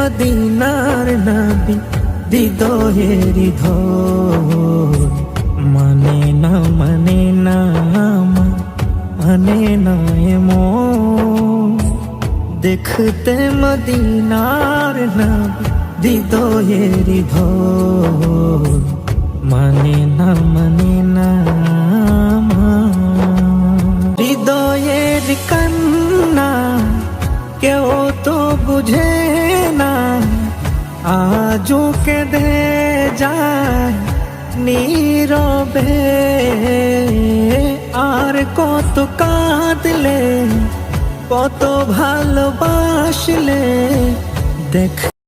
মদিনার নবী হৃদয়ের ধন। মানে না মানে না মানে না মন, দেখতে মদিনার নবী হৃদয়ের ধন। মানে না মানে না হৃদয়ের কান্না কেউ তো বুঝে না, আজও কেঁদে যায় নীরবে। আর কত কাঁদলে কত ভালোবাসলে দেখ